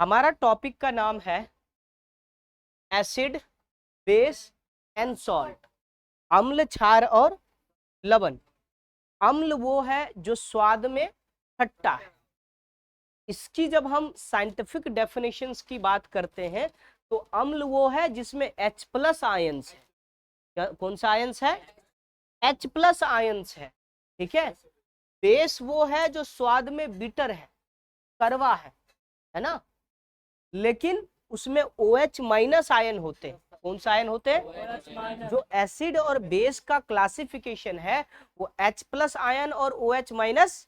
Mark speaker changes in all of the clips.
Speaker 1: हमारा टॉपिक का नाम है एसिड, बेस एंड सॉल्ट, अम्ल, क्षार और लवण। अम्ल वो है जो स्वाद में खट्टा है। इसकी जब हम साइंटिफिक डेफिनेशंस की बात करते हैं तो अम्ल वो है जिसमें H प्लस आयंस है। कौन सा आयंस है? H प्लस आयंस है। ठीक है। बेस वो है जो स्वाद में बिटर है, कड़वा है ना, लेकिन उसमें OH माइनस आयन होते हैं। कौन सा आयन होते हैं? जो एसिड और बेस का क्लासिफिकेशन है वो H प्लस आयन और OH माइनस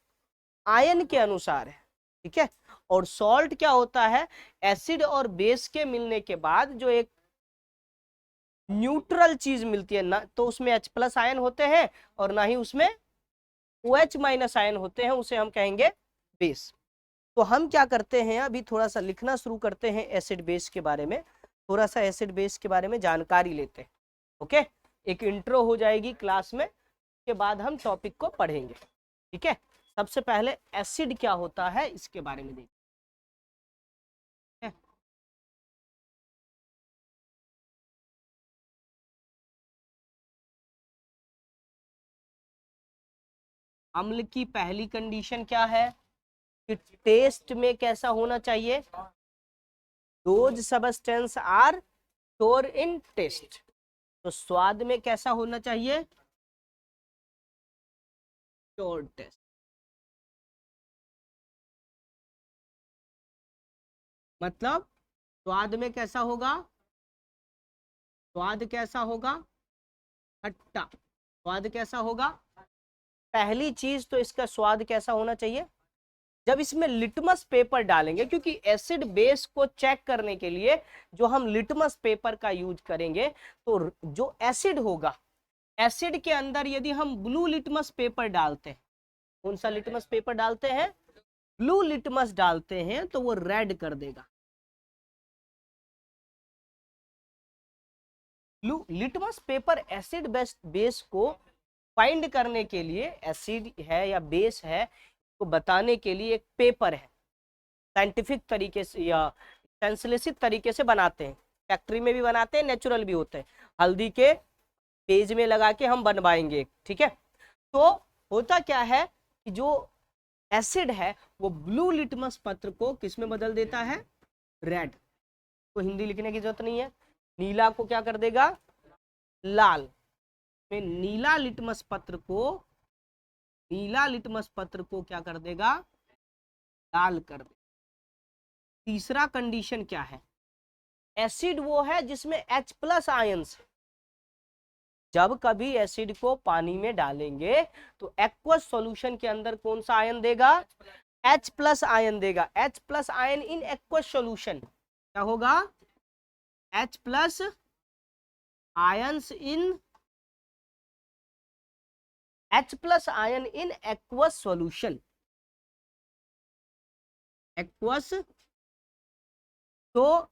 Speaker 1: आयन के अनुसार है। ठीक है। और सॉल्ट क्या होता है? एसिड और बेस के मिलने के बाद जो एक न्यूट्रल चीज मिलती है ना, तो उसमें H प्लस आयन होते हैं और ना ही उसमें OH माइनस आयन होते हैं, उसे हम कहेंगे बेस। तो हम क्या करते हैं, अभी थोड़ा सा लिखना शुरू करते हैं एसिड बेस के बारे में, थोड़ा सा एसिड बेस के बारे में जानकारी लेते हैं। ओके, एक इंट्रो हो जाएगी क्लास में, के बाद हम टॉपिक को पढ़ेंगे। ठीक है। सबसे पहले एसिड क्या होता है इसके बारे में देखते हैं। अम्ल की पहली कंडीशन क्या है कि टेस्ट में कैसा होना चाहिए? Those substance are sour in taste. तो स्वाद में कैसा होना चाहिए? Sour taste. मतलब स्वाद में कैसा होगा? स्वाद कैसा होगा? खट्टा। स्वाद कैसा होगा? पहली चीज तो इसका स्वाद कैसा होना चाहिए? जब इसमें लिटमस पेपर डालेंगे, क्योंकि एसिड बेस को चेक करने के लिए जो हम लिटमस पेपर का यूज करेंगे, तो जो एसिड होगा, एसिड के अंदर यदि हम ब्लू लिटमस पेपर डालते हैं, कौन सा लिटमस पेपर डालते हैं? ब्लू लिटमस डालते हैं, तो वो रेड कर देगा। Blue litmus paper acid base को फाइंड करने के लिए, एसिड है या बेस है को बताने के लिए एक पेपर है, साइंटिफिक तरीके से या सेंसलेसिस तरीके से बनाते हैं। फैक्ट्री में भी बनाते हैं, नेचुरल भी होते हैं। हल्दी के पेज में लगा के हम बनवाएंगे। ठीक है। तो होता क्या है कि जो एसिड है वो ब्लू लिटमस पत्र को किस में बदल देता है? रेड। तो हिंदी लिखने की जरूरत नहीं है, नीला को क्या कर देगा? लाल। में नीला लिटमस पत्र को क्या कर देगा? लाल कर देगा। तीसरा कंडीशन क्या है? एसिड वो है जिसमें H प्लस आयंस है। जब कभी एसिड को पानी में डालेंगे तो एक्वस सॉल्यूशन के अंदर कौन सा आयन देगा? H प्लस आयन देगा। H plus ion in aqueous solution क्या होगा? H plus ions in H plus ion in aqueous solution. Aqueous तो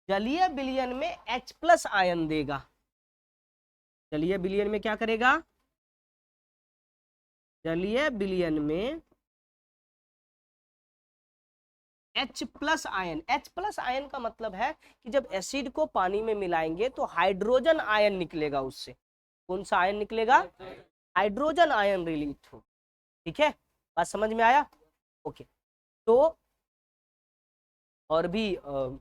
Speaker 1: जलीय विलयन में H प्लस आयन देगा। जलीय विलयन में क्या करेगा? जलीय विलयन में H plus ion. H plus ion का मतलब है कि जब एसिड को पानी में मिलाएंगे तो हाइड्रोजन आयन निकलेगा उससे। कौन सा आयन निकलेगा? हाइड्रोजन आयन रिलीज हो। ठीक है, बात समझ में आया? ओके। तो और भी अब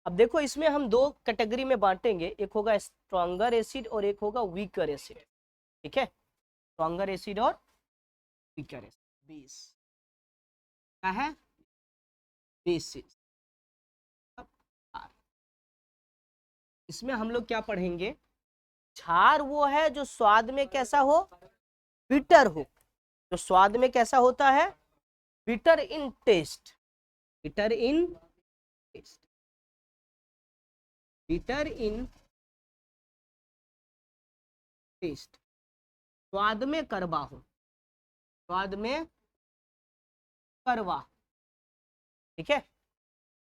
Speaker 1: देखो, इसमें हम दो कैटेगरी में बांटेंगे, एक होगा स्ट्रॉन्गर एसिड और एक होगा वीकर एसिड। ठीक है, स्ट्रॉन्गर एसिड और वीकर एसिड। बेस क्या है? बेसिस। इसमें हम लोग क्या पढ़ेंगे? क्षार वो है जो स्वाद में कैसा हो? बिटर हो। जो स्वाद में कैसा होता है? Bitter in taste. Bitter in taste. Bitter in taste. स्वाद में कड़वा हो। स्वाद में कड़वा। ठीक है।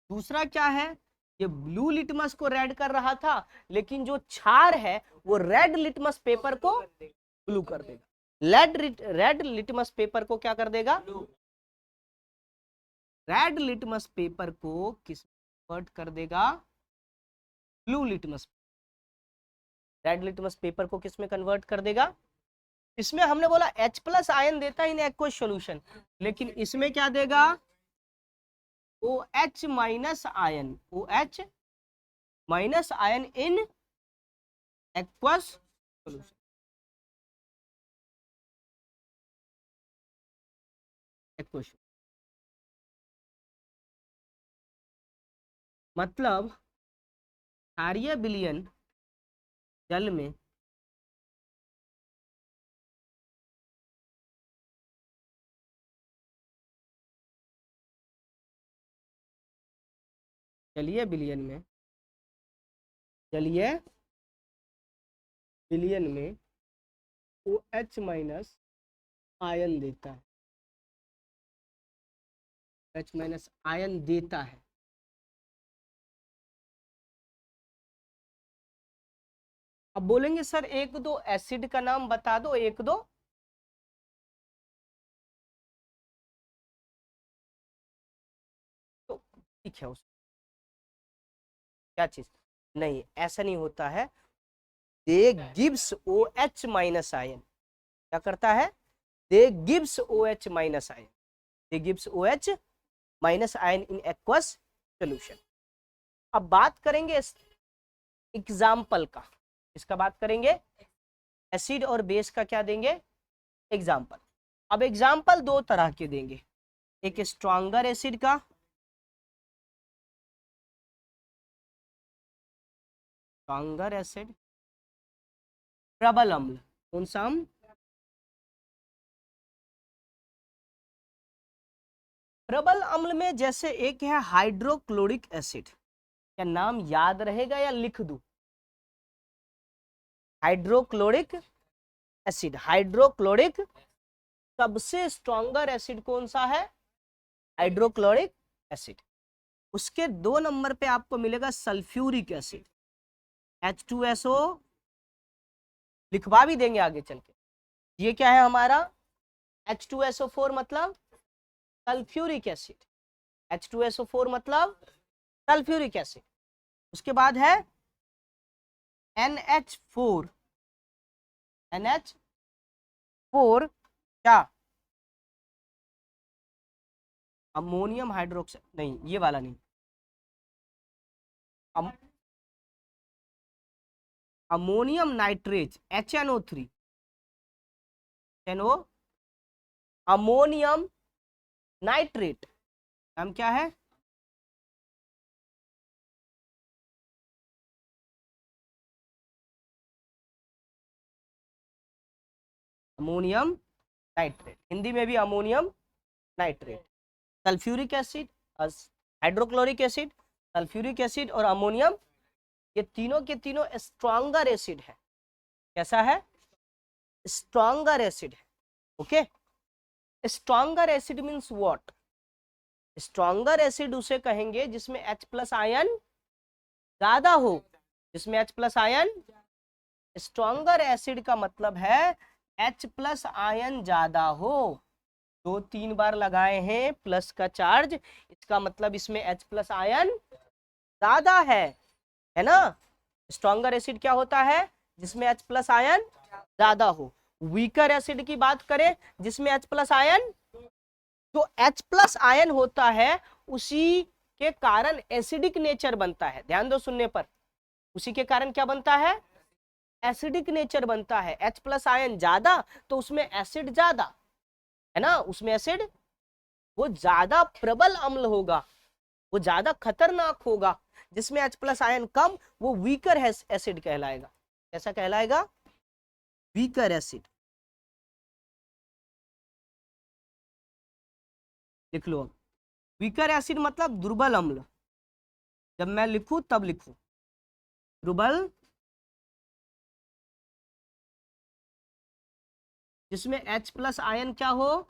Speaker 1: दूसरा क्या है? ये ब्लू लिटमस को रेड कर रहा था, लेकिन जो क्षार है वो रेड लिटमस पेपर को ब्लू कर देगा। रेड लिटमस पेपर को क्या कर देगा? रेड लिटमस पेपर को किस कन्वर्ट कर देगा? Blue litmus. Red litmus paper को किस में कन्वर्ट कर देगा? इसमें हमने बोला H प्लस आयन देता है इन एक्वस सॉल्यूशन, लेकिन इसमें क्या देगा? OH minus ion, OH minus ion in aqueous solution. Aqueous मतलब क्षारीय विलयन जल में जलीय विलयन में OH माइनस आयन देता है, H माइनस आयन देता है। अब बोलेंगे सर एक दो एसिड का नाम बता दो, एक दो। तो ठीक है, उस क्या चीज? नहीं, ऐसा नहीं होता है। They gives OH minus ion. क्या करता है? They gives OH minus ion, they gives OH minus ion in aqueous solution. अब बात करेंगे एग्जाम्पल का। इसका बात करेंगे एसिड और बेस का, क्या देंगे? एग्जाम्पल। अब एग्जाम्पल दो तरह के देंगे, एक स्ट्रॉन्गर एसिड का, स्ट्रॉन्गर एसिड, प्रबल अम्ल। कौन सा अम्ल? प्रबल अम्ल में जैसे एक है हाइड्रोक्लोरिक एसिड। क्या नाम याद रहेगा या लिख दूं? Hydrochloric acid, hydrochloric. सबसे स्ट्रॉन्गर एसिड कौन सा है? Hydrochloric acid. उसके 2 नंबर पे आपको मिलेगा सल्फ्यूरिक एसिड, H2SO। लिखवा भी देंगे आगे चल के। ये क्या है हमारा? H2SO4 मतलब सल्फ्यूरिक एसिड, H2SO4 मतलब सल्फ्यूरिक एसिड। उसके बाद है NH4, NH4 क्या? अमोनियम हाइड्रोक्साइड, नहीं ये वाला नहीं। Ammonium nitrate, HNO3, NO, ammonium nitrate नाम क्या है? अमोनियम नाइट्रेट, हिंदी में भी ammonium nitrate. Sulphuric acid, hydrochloric acid, sulphuric acid और अमोनियम, ये तीनों के तीनों स्ट्रॉन्गर एसिड है। कैसा है? स्ट्रॉन्गर एसिड है। Okay, stronger acid means what? Stronger acid उसे कहेंगे जिसमें H प्लस आयन ज्यादा हो, जिसमें H plus ion. Stronger acid का मतलब है H प्लस आयन ज्यादा हो। 2-3 बार लगाए हैं प्लस का चार्ज, इसका मतलब इसमें H प्लस आयन ज्यादा है ना? स्ट्रॉन्गर एसिड क्या होता है? जिसमें H प्लस आयन ज्यादा हो। वीकर एसिड की बात करें जिसमें H प्लस आयन, जो H प्लस आयन होता है उसी के कारण एसिडिक नेचर बनता है। ध्यान दो सुनने पर, उसी के कारण क्या बनता है? एसिडिक नेचर बनता है। H प्लस आयन ज्यादा तो उसमें एसिड ज्यादा, है ना? उसमें एसिड, वो ज्यादा प्रबल अम्ल होगा, वो ज्यादा खतरनाक होगा। जिसमें H प्लस आयन कम, वो वीकर एसिड कहलाएगा। कैसा कहलाएगा? Weaker acid. लिख लो। वीकर एसिड मतलब दुर्बल अम्ल। जब मैं लिखूं तब लिखूं, दुर्बल, जिसमें H प्लस आयन क्या हो?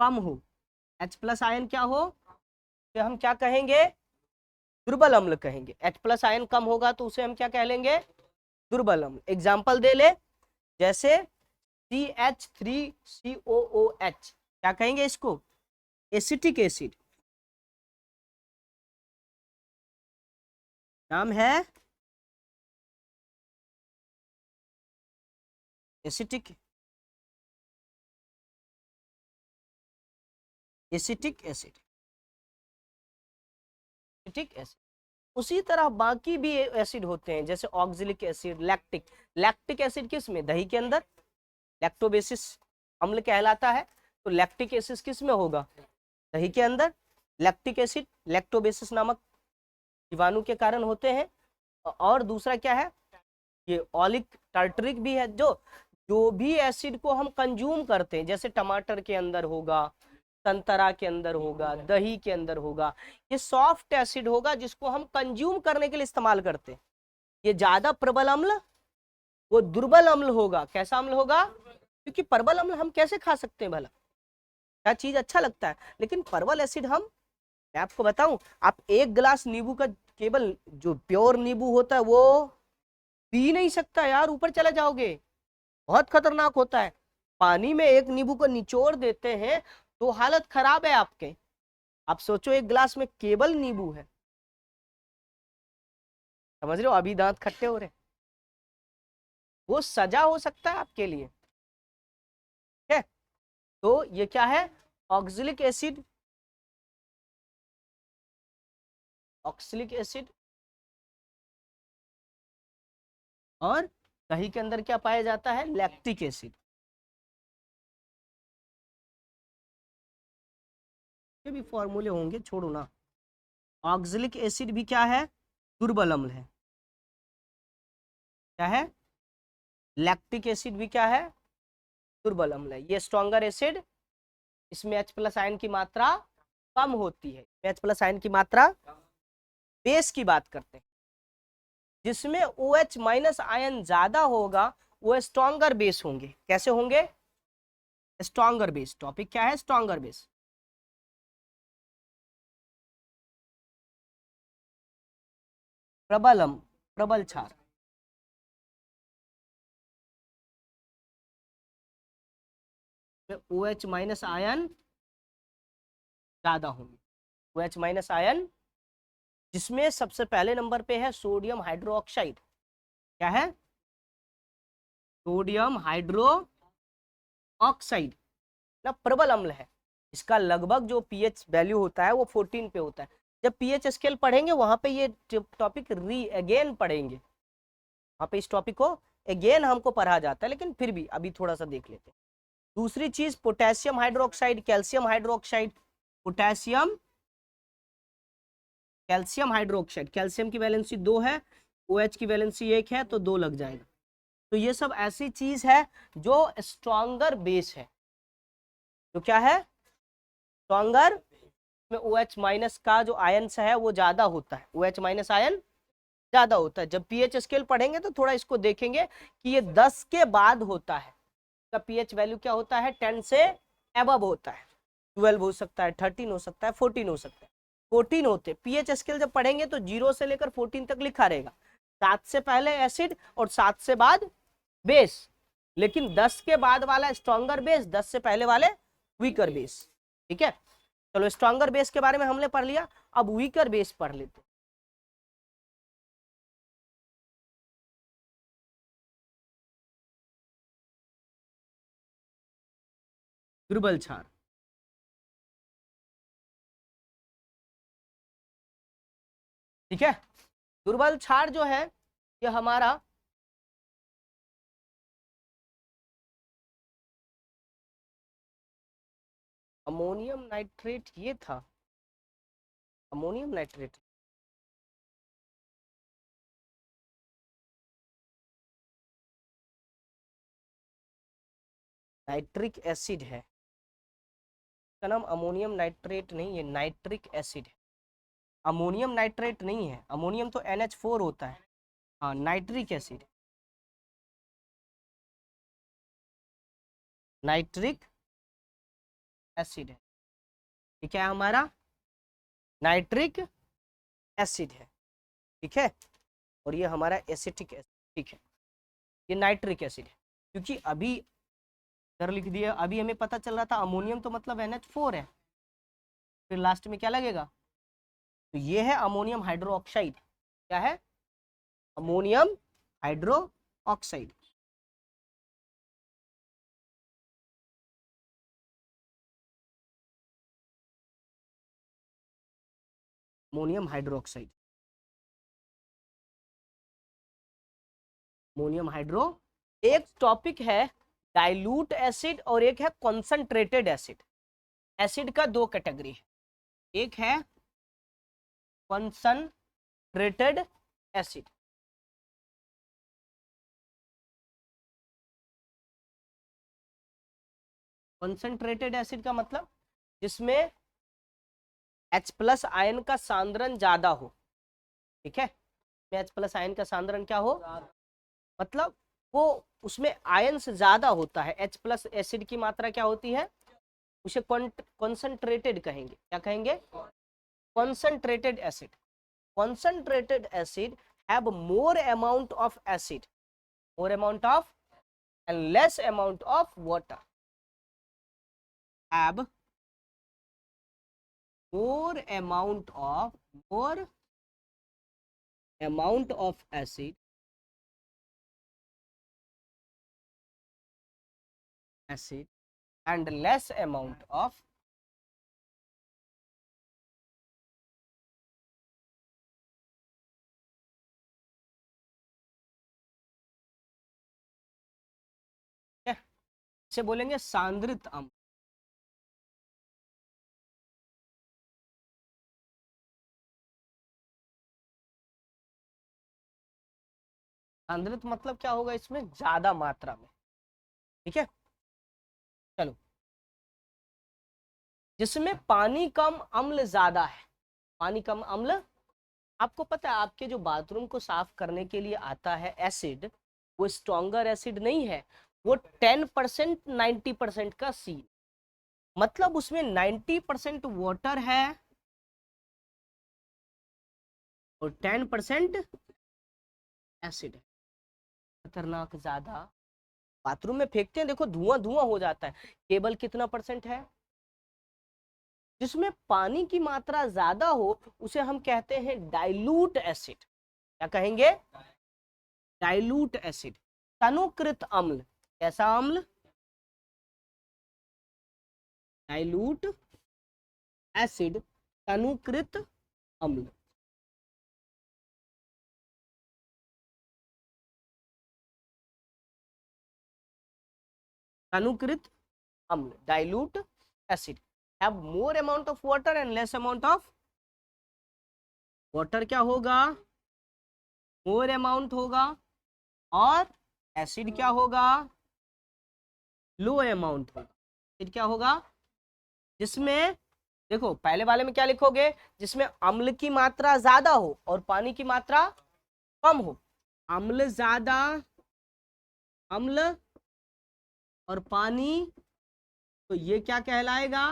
Speaker 1: कम हो। H प्लस आयन क्या हो? तो हम क्या कहेंगे? दुर्बल अम्ल कहेंगे। H प्लस आयन कम होगा तो उसे हम क्या कह लेंगे? दुर्बल अम्ल। एग्जाम्पल दे ले, जैसे CH3COOH, क्या कहेंगे इसको? Acetic acid. नाम है acetic acetic acid. Acetic acid. उसी तरह बाकी भी एसिड होते हैं, जैसे oxalic acid, lactic. Lactic acid किस में? दही के अंदर लैक्टोबेसिस अम्ल कहलाता है। तो लैक्टिक एसिड किस में होगा? दही के अंदर। लैक्टिक एसिड लैक्टोबेसिस नामक जीवाणु के कारण होते हैं। और दूसरा क्या है? ये ऑलिक टार्टरिक भी है। जो जो भी एसिड को हम कंज्यूम करते हैं, जैसे टमाटर के अंदर होगा, संतरा के अंदर होगा, दही के अंदर होगा, ये सॉफ्ट एसिड होगा जिसको हम कंज्यूम करने के लिए इस्तेमाल करते हैं। ये ज्यादा प्रबल अम्ल, वो दुर्बल अम्ल होगा। कैसा अम्ल होगा? क्योंकि प्रबल अम्ल हम कैसे खा सकते हैं भला? क्या चीज अच्छा लगता है, लेकिन प्रबल एसिड मैं आपको बताऊं, आप एक गिलास नींबू का, केवल जो प्योर नींबू होता है वो पी नहीं सकता यार, ऊपर चले जाओगे, बहुत खतरनाक होता है। पानी में एक नींबू को निचोड़ देते हैं तो हालत खराब है आपके। आप सोचो एक गिलास में केवल नींबू है, समझ रहे हो? अभी दांत खट्टे हो रहे, वो सजा हो सकता है आपके लिए। ठीक है, तो ये क्या है? Oxalic acid, oxalic acid. और दही के अंदर क्या पाया जाता है? Lactic acid. ये भी फॉर्मूले होंगे, छोड़ो ना। ऑक्जेलिक एसिड भी क्या है? दुर्बल अम्ल है। क्या है? लैक्टिक एसिड भी क्या है? दुर्बल अम्ल है। ये स्ट्रॉन्गर एसिड, इसमें H प्लस आयन की मात्रा कम होती है। H प्लस आयन की मात्रा, बेस की बात करते हैं, जिसमें OH माइनस आयन ज्यादा होगा वो स्ट्रॉन्गर बेस होंगे। कैसे होंगे? Stronger base. टॉपिक क्या है? Stronger base. प्रबल अम्ल, प्रबल क्षार। OH माइनस आयन ज्यादा होंगे। OH माइनस आयन, जिसमें सबसे पहले नंबर पे है सोडियम हाइड्रोक्साइड। क्या है? सोडियम हाइड्रो ऑक्साइड ना, प्रबल अम्ल है। इसका लगभग जो पीएच वैल्यू होता है वो 14 पे होता है। जब पीएच स्केल पढ़ेंगे वहां पे ये टॉपिक री अगेन पढ़ेंगे, वहां पे इस टॉपिक को अगेन हमको पढ़ा जाता है, लेकिन फिर भी अभी थोड़ा सा देख लेते हैं। दूसरी चीज potassium hydroxide, calcium hydroxide. Potassium, calcium hydroxide. Calcium की वैलेंसी 2 है, OH की वैलेंसी 1 है, तो 2 लग जाएगा। तो ये सब ऐसी चीज है जो स्ट्रॉन्गर बेस है। तो क्या है? स्ट्रॉन्गर में OH माइनस का जो आयन है वो ज्यादा होता है। OH माइनस आयन ज्यादा होता है। जब पीएच स्केल पढ़ेंगे तो थोड़ा इसको देखेंगे कि ये 10 के बाद होता है। का पीएच वैल्यू क्या होता है? 10 से अबव होता है। 12 हो सकता है, 13 हो सकता है, 14 हो सकता है। 14 होते पीएच स्केल जब पढ़ेंगे तो 0 से लेकर 14 तक लिखा रहेगा। 7 से पहले एसिड और 7 से बाद बेस, लेकिन 10 के बाद वाला स्ट्रॉन्गर बेस, 10 से पहले वाले वीकर बेस। ठीक है, चलो स्ट्रॉन्गर बेस के बारे में हमने पढ़ लिया, अब वीकर बेस पढ़ लेते। दुर्बल क्षार। ठीक है, दुर्बल क्षार जो है ये हमारा अमोनियम नाइट्रेट, ये था अमोनियम नाइट्रेट। नाइट्रिक एसिड है, इसका नाम अमोनियम नाइट्रेट नहीं है, नाइट्रिक एसिड है। अमोनियम नाइट्रेट नहीं है, अमोनियम तो NH4 होता है। हाँ, नाइट्रिक एसिड, नाइट्रिक एसिड है। ठीक है, हमारा नाइट्रिक एसिड है। ठीक है, और ये हमारा एसिटिक एसिड। ठीक है, ये नाइट्रिक एसिड है, क्योंकि अभी इधर लिख दिया, अभी हमें पता चल रहा था अमोनियम तो मतलब NH4 है, फिर लास्ट में क्या लगेगा? तो ये है अमोनियम हाइड्रोक्साइड। क्या है? Ammonium hydro oxide. Ammonium hydroxide, ammonium hydro. एक टॉपिक है डाइल्यूट एसिड और एक है कॉन्सेंट्रेटेड एसिड। एसिड का दो कैटेगरी है, एक है कॉन्सेंट्रेटेड एसिड, कॉन्सेंट्रेटेड एसिड का मतलब जिसमें H+ आयन का सांद्रण ज्यादा हो, ठीक है? H+ आयन का सांद्रण क्या हो, मतलब वो उसमें आयन से ज्यादा होता है। H+ एसिड की मात्रा क्या होती है, उसे कॉन्सेंट्रेटेड कहेंगे। क्या कहेंगे? Concentrated acid. Concentrated acid have more amount of acid, more amount of and less amount of water, have more amount of acid and less amount of इसे बोलेंगे सांद्रित अम्ल। सांद्रित मतलब क्या होगा, इसमें ज्यादा मात्रा में, ठीक है? चलो, जिसमें पानी कम अम्ल ज्यादा है, पानी कम अम्ल। आपको पता है आपके जो बाथरूम को साफ करने के लिए आता है एसिड, वो स्ट्रॉन्गर एसिड नहीं है, वो 10% 90% का सी, मतलब उसमें 90% वाटर है और 10% एसिड है। खतरनाक ज्यादा। बाथरूम में फेंकते हैं, देखो धुआं धुआं हो जाता है, केवल कितना % है? जिसमें पानी की मात्रा ज्यादा हो उसे हम कहते हैं डाइल्यूट एसिड। क्या कहेंगे? डाइल्यूट एसिड, तनुकृत अम्ल। कैसा अम्ल? डाइल्यूट एसिड, तनुकृत अम्ल। तनुकृत अम्ल, dilute acid have more amount of water and less amount of water. क्या होगा? मोर अमाउंट होगा, और एसिड क्या होगा? लो अमाउंट होगा। एसिड क्या होगा? जिसमें देखो पहले वाले में क्या लिखोगे, जिसमें अम्ल की मात्रा ज्यादा हो और पानी की मात्रा कम हो। अम्ल ज्यादा, अम्ल और पानी, तो ये क्या कहलाएगा?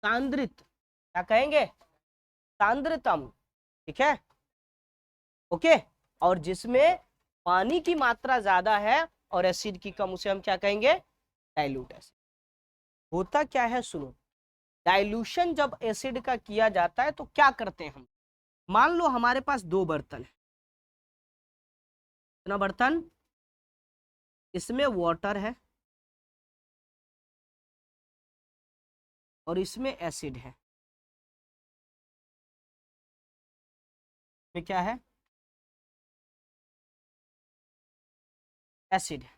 Speaker 1: सांद्रित। क्या कहेंगे? सांद्रित अम्ल, ठीक है? ओके। और जिसमें पानी की मात्रा ज्यादा है और एसिड की कम, उसे हम क्या कहेंगे? Dilute acid. होता क्या है सुनो, डाइल्यूशन जब एसिड का किया जाता है तो क्या करते हैं हम? मान लो हमारे पास दो बर्तन है, इतना बर्तन, इसमें वाटर है और इसमें एसिड है। में क्या है? एसिड है।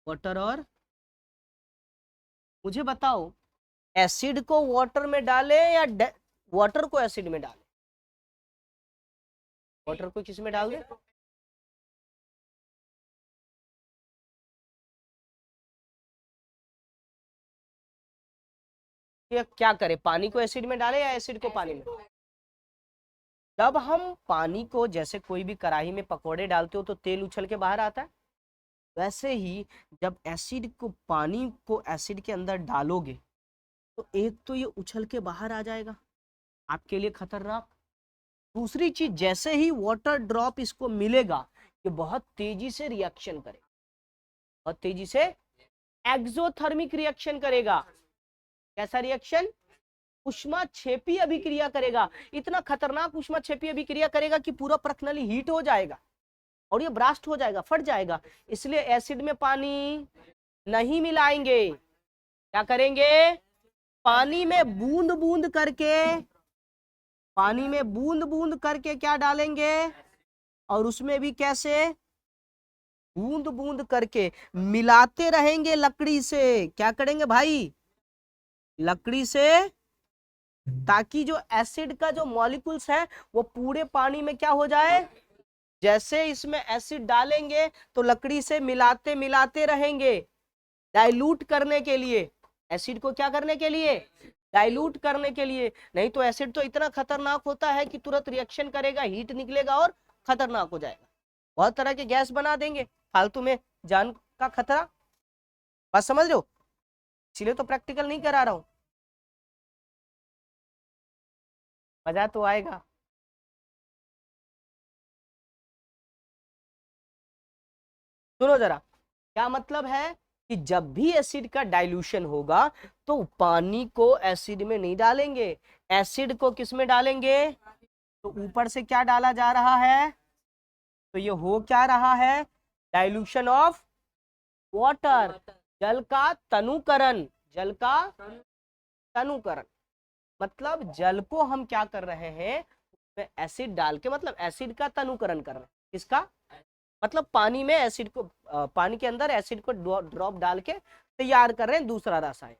Speaker 1: वाटर और, मुझे बताओ एसिड को वाटर में डाले या वाटर को एसिड में डाले? वाटर को किस में डाल दे? ये क्या करे, पानी को एसिड में डाले या एसिड को पानी में? जब हम पानी को, जैसे कोई भी कढ़ाई में पकोड़े डालते हो तो तेल उछल के बाहर आता है, वैसे ही जब एसिड को, पानी को एसिड के अंदर डालोगे तो एक तो ये उछल के बाहर आ जाएगा, आपके लिए खतरनाक। दूसरी चीज, जैसे ही वाटर ड्रॉप इसको मिलेगा, ये बहुत तेजी से रिएक्शन करेगा, बहुत तेजी से एक्सोथर्मिक रिएक्शन करेगा। कैसा रिएक्शन? ऊष्माक्षेपी अभिक्रिया करेगा, इतना खतरनाक ऊष्माक्षेपी अभिक्रिया करेगा कि पूरा प्रखनली हीट हो जाएगा और ये ब्रास्ट हो जाएगा, फट जाएगा। इसलिए एसिड में पानी नहीं मिलाएंगे। क्या करेंगे? पानी में बूंद बूंद करके, पानी में बूंद बूंद करके क्या डालेंगे, और उसमें भी कैसे? बूंद बूंद करके मिलाते रहेंगे लकड़ी से। क्या करेंगे भाई? लकड़ी से, ताकि जो एसिड का जो मॉलिक्यूल्स है वो पूरे पानी में क्या हो जाए। जैसे इसमें एसिड डालेंगे तो लकड़ी से मिलाते मिलाते रहेंगे, डाइल्यूट करने के लिए। एसिड को क्या करने के लिए? डाइल्यूट करने के लिए। नहीं तो एसिड तो इतना खतरनाक होता है कि तुरंत रिएक्शन करेगा, हीट निकलेगा और खतरनाक हो जाएगा, बहुत तरह के गैस बना देंगे, फालतू में जान का खतरा। बात समझ रहे हो? इसलिए तो प्रैक्टिकल नहीं करा रहा हूं, मजा तो आएगा। सुनो जरा, क्या मतलब है कि जब भी एसिड का डाइल्यूशन होगा तो पानी को एसिड में नहीं डालेंगे, एसिड को किस में डालेंगे? तो ऊपर से क्या डाला जा रहा है? तो ये हो क्या रहा है? डाइल्यूशन ऑफ वाटर, जल का तनुकरण, जल का तनुकरण। मतलब जल को हम क्या कर रहे हैं, उसमें एसिड डाल के, मतलब एसिड का तनुकरण कर रहे हैं। किसका? मतलब पानी में एसिड को, पानी के अंदर एसिड को ड्रॉप डाल के तैयार कर रहे हैं दूसरा रसायन।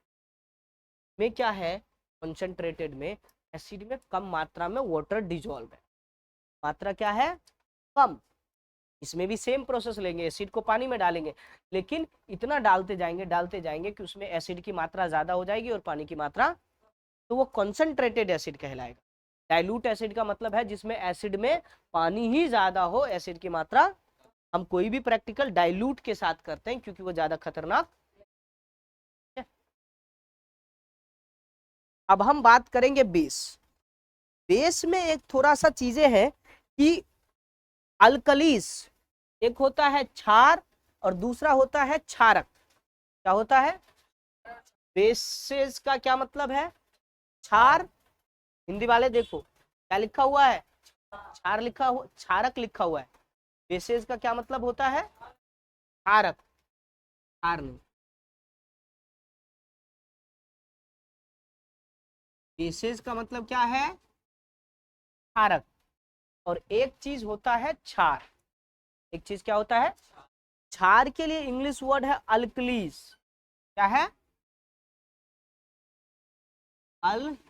Speaker 1: में क्या है, कंसंट्रेटेड में एसिड में कम मात्रा में वाटर डिजोल्व है, मात्रा क्या है? कम। इसमें भी सेम प्रोसेस लेंगे, एसिड को पानी में डालेंगे, लेकिन इतना डालते जाएंगे कि उसमें एसिड की मात्रा ज्यादा हो जाएगी और पानी की मात्रा, तो वो कॉन्सेंट्रेटेड एसिड कहलाएगा। डाइल्यूट एसिड का मतलब है जिसमें एसिड में पानी ही ज्यादा हो, एसिड की मात्रा। हम कोई भी प्रैक्टिकल डाइल्यूट के साथ करते हैं क्योंकि वो ज्यादा खतरनाक है। अब हम बात करेंगे बेस। बेस में एक थोड़ा सा चीजें हैं कि अल्कलीस, एक होता है क्षार और दूसरा होता है क्षारक। क्या होता है? बेसेस का क्या मतलब है? क्षार। हिंदी वाले देखो क्या लिखा हुआ है, क्षार लिखा हुआ, क्षारक लिखा हुआ है। बेसेस का क्या मतलब होता है? क्षारक, क्षार नहीं। बेसेस का मतलब क्या है? क्षारक। और एक चीज होता है क्षार, एक चीज क्या होता है? क्षार के लिए इंग्लिश वर्ड है अल्कलीस। क्या है? अल्कलीस।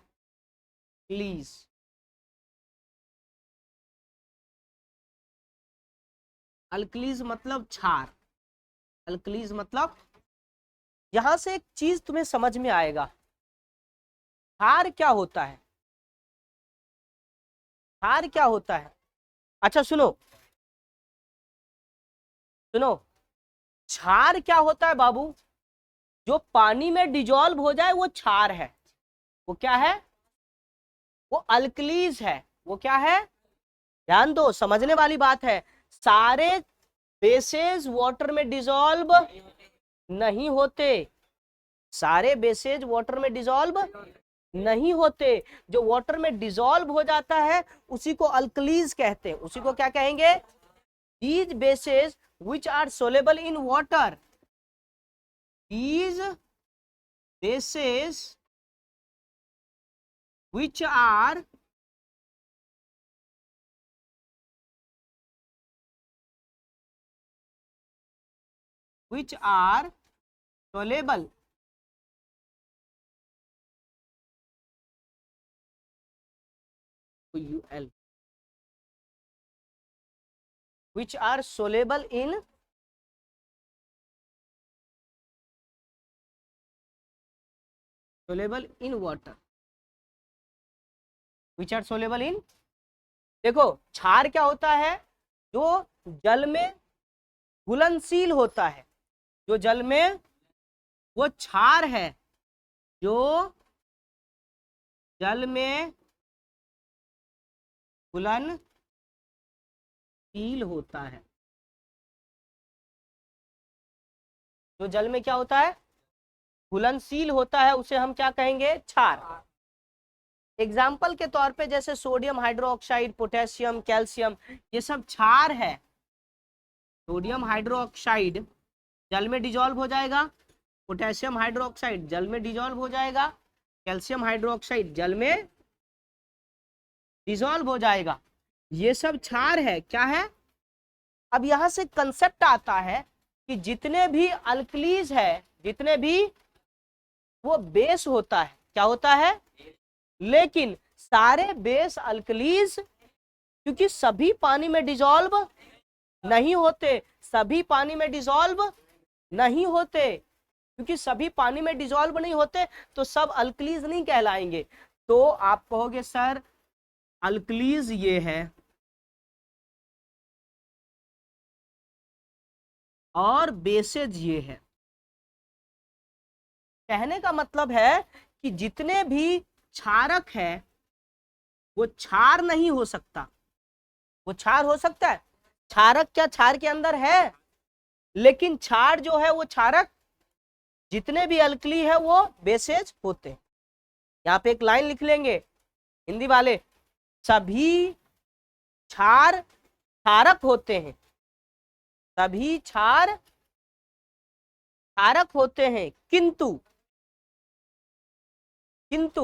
Speaker 1: अल्कलीस मतलब क्षार, अल्कलीस मतलब, यहां से एक चीज तुम्हें समझ में आएगा, क्षार क्या होता है, क्षार क्या होता है। अच्छा सुनो, सुनो, क्षार क्या होता है बाबू? जो पानी में डिजोल्व हो जाए वो क्षार है। वो क्या है? वो अल्कलीज है। वो क्या है? ध्यान दो, समझने वाली बात है। सारे बेसेस वाटर में डिजोल्व नहीं होते, सारे बेसेज वाटर में डिजोल्व नहीं होते। जो वाटर में डिजोल्व हो जाता है उसी को अल्कलीज कहते हैं। उसी को क्या कहेंगे? These bases which are soluble in water, these bases which are soluble UL, which are soluble in water, which are soluble in, देखो क्षार क्या होता है? जो जल में घुलनशील होता है, जो जल में, वो क्षार है जो जल में घुलनशील होता है। जो जल में क्या होता है? घुलनशील होता है, उसे हम क्या कहेंगे? क्षार। एग्जाम्पल के तौर पे जैसे सोडियम हाइड्रोक्साइड, पोटेशियम, कैल्शियम, ये सब क्षार है। सोडियम हाइड्रोक्साइड जल में डिजोल्व हो जाएगा, पोटेशियम हाइड्रोक्साइड जल में डिजोल्व हो जाएगा, कैल्शियम हाइड्रोक्साइड जल में डिजोल्व हो जाएगा। ये सब क्षार है, क्या है। अब यहां से कंसेप्ट आता है कि जितने भी अल्कलीज है, जितने भी वो बेस होता है, क्या होता है, लेकिन सारे बेस अल्कलीज क्योंकि सभी पानी में डिजोल्व नहीं होते, सभी पानी में डिजोल्व नहीं होते, क्योंकि सभी पानी में डिजोल्व नहीं होते तो सब अल्कलीज नहीं कहलाएंगे। तो आप कहोगे सर अल्कलीज ये है और बेसेज ये है। कहने का मतलब है कि जितने भी क्षारक है वो क्षार नहीं हो सकता, वो क्षार हो सकता है। क्षारक क्या क्षार के अंदर है, लेकिन क्षार जो है वो क्षारक, जितने भी अल्कली है वो बेसेज होते हैं। यहाँ पे एक लाइन लिख लेंगे हिंदी वाले, सभी क्षार क्षारक होते हैं, सभी क्षार क्षारक होते हैं, किंतु किंतु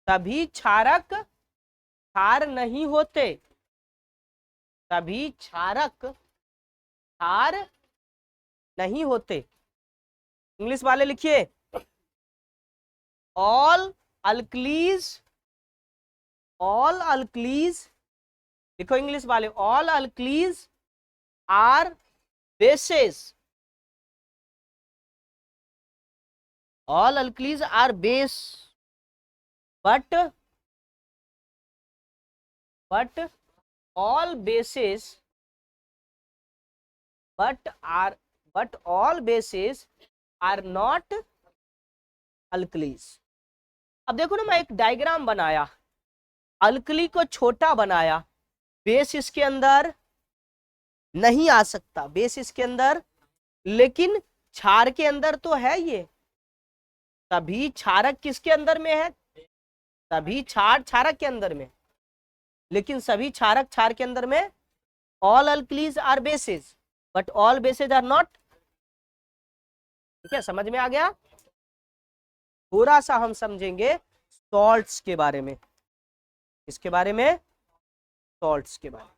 Speaker 1: सभी क्षारक क्षार नहीं होते, सभी क्षारक क्षार नहीं होते। इंग्लिश वाले लिखिए, ऑल अल्कलीज, ऑल अल्कलीज लिखो इंग्लिश वाले, all alkalis are bases, all alkalis are base but all bases but all bases are not alkalis। अब देखो ना, मैं एक डायग्राम बनाया, अल्कली को छोटा बनाया, बेस इसके अंदर नहीं आ सकता, बेस इसके अंदर, लेकिन क्षार के अंदर तो है ये। सभी क्षारक किसके अंदर में है, सभी क्षार क्षारक के अंदर में, लेकिन सभी क्षारक क्षार के अंदर में। All alkalis are bases but all bases are not. ठीक है, समझ में आ गया। थोड़ा सा हम समझेंगे सॉल्ट्स के बारे में, इसके बारे में, सॉल्ट्स के बारे में।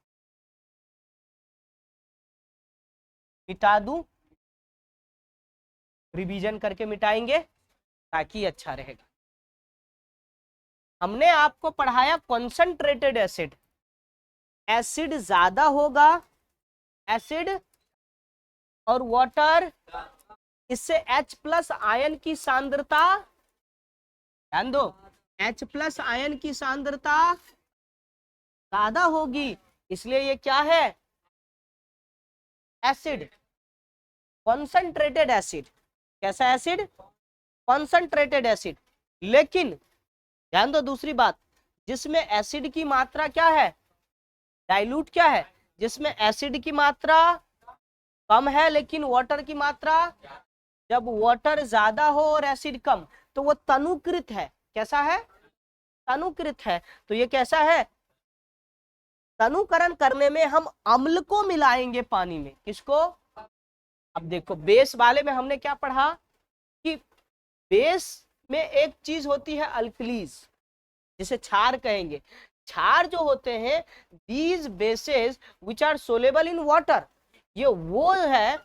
Speaker 1: मिटा दूं, रिवीजन करके मिटाएंगे ताकि अच्छा रहेगा। हमने आपको पढ़ाया कॉन्सेंट्रेटेड एसिड, एसिड ज्यादा होगा, एसिड और वाटर, इससे H+ आयन की सांद्रता, ध्यान दो, H+ आयन की सांद्रता ज्यादा होगी, इसलिए ये क्या है, एसिड, कॉन्सेंट्रेटेड एसिड। कैसा एसिड, कॉन्सेंट्रेटेड एसिड। लेकिन ध्यान दो दूसरी बात, जिसमें एसिड की मात्रा क्या है, डाइल्यूट क्या है, जिसमें एसिड की मात्रा कम है लेकिन वाटर की मात्रा, जब वाटर ज्यादा हो और एसिड कम तो वो तनुकृत है। कैसा है, तनुकृत है। तो ये कैसा है, तनुकरण करने में हम अम्ल को मिलाएंगे पानी में, किसको। अब देखो बेस वाले में हमने क्या पढ़ा कि बेस में एक चीज होती है अल्कलीज, जिसे क्षार कहेंगे। क्षार जो होते हैं, these bases which are soluble in water, ये वो है,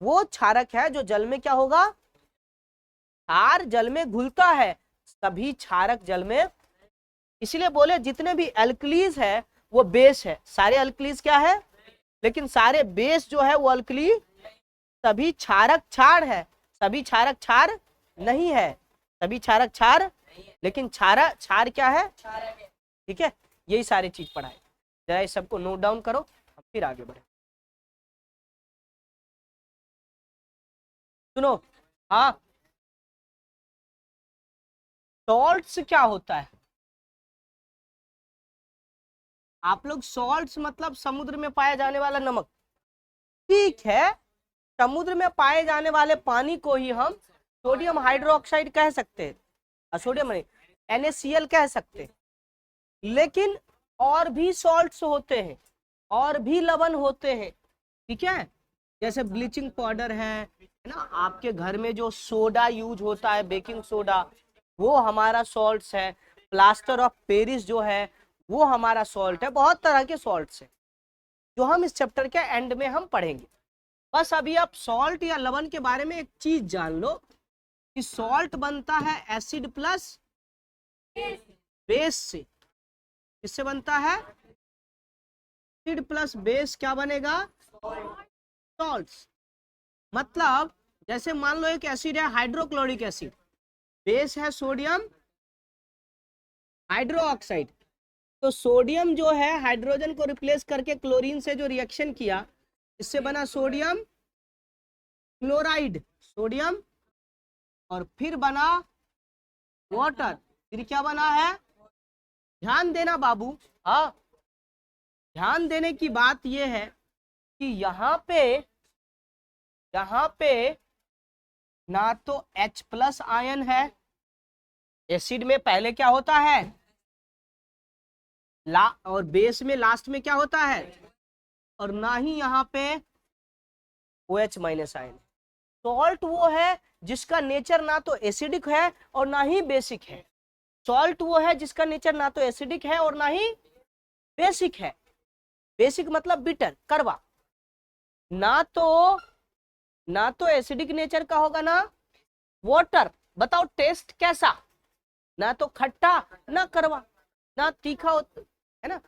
Speaker 1: वो क्षारक है जो जल में क्या होगा, क्षार जल में घुलता है, सभी क्षारक जल में। इसलिए बोले जितने भी अल्कलीज है वो बेस है, सारे अल्कलीज क्या है, लेकिन सारे बेस जो है वो अल्कली, सभी क्षारक क्षार है, सभी क्षारक क्षार नहीं है, सभी क्षारक क्षार, लेकिन क्षार क्या है, ठीक है। यही सारी चीज पढ़ाए, जरा इस सबको नोट डाउन करो, हम फिर आगे बढ़े। सुनो, हाँ, सॉल्ट्स क्या होता है, आप लोग सॉल्ट्स मतलब समुद्र में पाया जाने वाला नमक, ठीक है। समुद्र में पाए जाने वाले पानी को ही हम सोडियम हाइड्रोक्साइड कह सकते हैं, सोडियम नहीं, NaCl कह सकते हैं, लेकिन और भी सॉल्ट्स होते हैं, और भी लवण होते हैं, ठीक है। जैसे ब्लीचिंग पाउडर है ना, आपके घर में जो सोडा यूज होता है, बेकिंग सोडा, वो हमारा सॉल्ट्स है। प्लास्टर ऑफ पेरिस जो है वो हमारा सॉल्ट है। बहुत तरह के सॉल्ट्स हैं जो हम इस चैप्टर के एंड में हम पढ़ेंगे। बस अभी आप सॉल्ट या लवण के बारे में एक चीज जान लो कि सॉल्ट बनता है एसिड प्लस बेस से। किससे बनता है? एसिड प्लस बेस क्या बनेगा? सॉल्ट्स। मतलब जैसे मान लो एक एसिड है हाइड्रोक्लोरिक एसिड, बेस है सोडियम हाइड्रोक्साइड। तो सोडियम जो है हाइड्रोजन को रिप्लेस करके क्लोरीन से जो रिएक्शन किया, इससे बना सोडियम क्लोराइड, सोडियम, और फिर बना वाटर। फिर क्या बना है? ध्यान देना बाबू, हाँ ध्यान देने की बात यह है कि यहाँ पे ना तो H प्लस आयन है, एसिड में पहले क्या होता है और बेस में लास्ट में क्या होता है, और ना ही यहाँ पे OH माइनस आयन। सॉल्ट वो है जिसका नेचर ना तो एसिडिक है और ना ही बेसिक है। सॉल्ट वो है जिसका नेचर ना तो एसिडिक है और ना ही बेसिक है। बेसिक मतलब बिटर, कड़वा। ना तो एसिडिक नेचर का होगा ना वाटर। बताओ टेस्ट कैसा? ना तो खट्टा ना कड़वा ना तीखा होता है ना,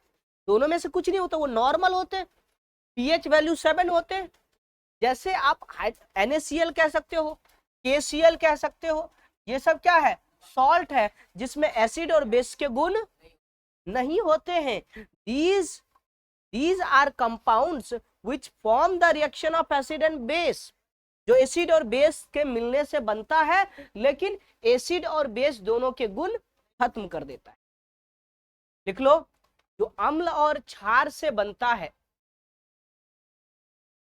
Speaker 1: दोनों में से कुछ नहीं होता, वो नॉर्मल होते। pH वैल्यू 7 होते। जैसे आप NaCl कह सकते हो, KCl कह सकते हो, ये सब क्या है? सॉल्ट है जिसमें एसिड और बेस के गुण नहीं होते हैं। These are compounds which form the reaction of acid and base, जो एसिड और बेस के मिलने से बनता है, लेकिन एसिड और बेस दोनों के गुण खत्म कर देता है। लिख लो, जो अम्ल और क्षार से बनता है,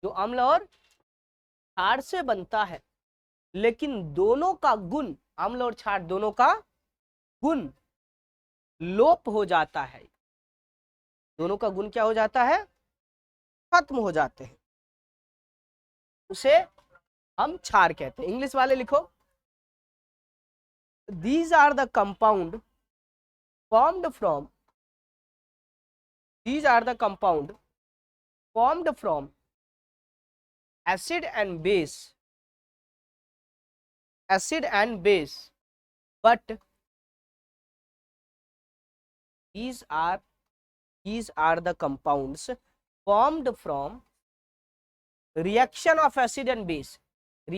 Speaker 1: जो अम्ल और क्षार से बनता है, लेकिन दोनों का गुण, अम्ल और क्षार दोनों का गुण लोप हो जाता है। दोनों का गुण क्या हो जाता है? खत्म हो जाते हैं, उसे हम क्षार कहते हैं। इंग्लिश वाले लिखो, these are the compound formed from acid and base, but these are the compounds formed from reaction of acid and base, but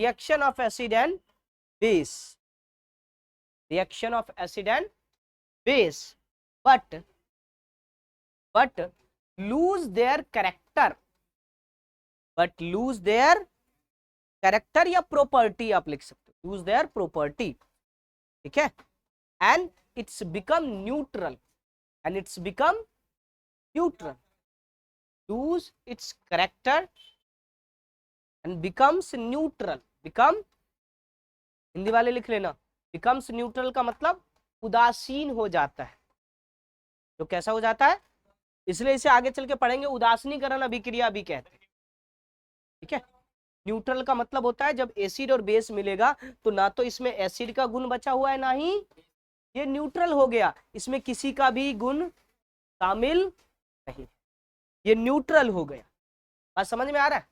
Speaker 1: lose their character, या प्रॉपर्टी आप लिख सकते हो, lose their property, ठीक है। and it's become neutral, lose its character and becomes neutral। Hindi वाले लिख लेना, becomes neutral का मतलब उदासीन हो जाता है। तो कैसा हो जाता है? इसलिए इसे आगे चल के पढ़ेंगे, उदासीनीकरण अभिक्रिया भी कहते हैं, ठीक है। न्यूट्रल का मतलब होता है जब एसिड और बेस मिलेगा तो ना तो इसमें एसिड का गुण बचा हुआ है, ना ही ये न्यूट्रल हो गया, इसमें किसी का भी गुण शामिल नहीं, ये न्यूट्रल हो गया। बात समझ में आ रहा है?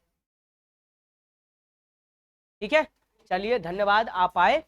Speaker 1: ठीक है, चलिए धन्यवाद, आप आए।